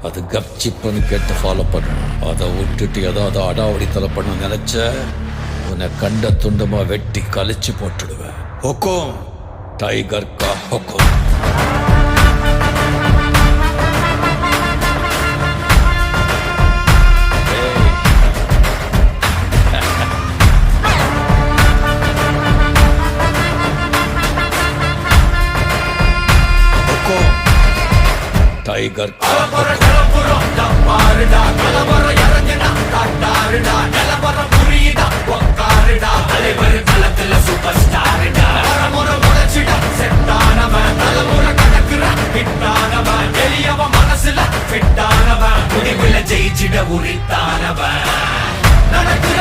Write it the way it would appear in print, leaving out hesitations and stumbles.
அது கப்சிப்புன்னு கேட்டு ஃபாலோ பண்ணும். அதை விட்டுட்டு ஏதாவது அடாவடித்தலை பண்ண நினைச்ச உன்னை கண்ட துண்டமா வெட்டி கழிச்சு போட்டுடுவேன். ஹொக்கோம், டைகர் கா ஹொக்கோம். டைகர் ஜெயிச்சிட உரித்தானவன் நடக்கிற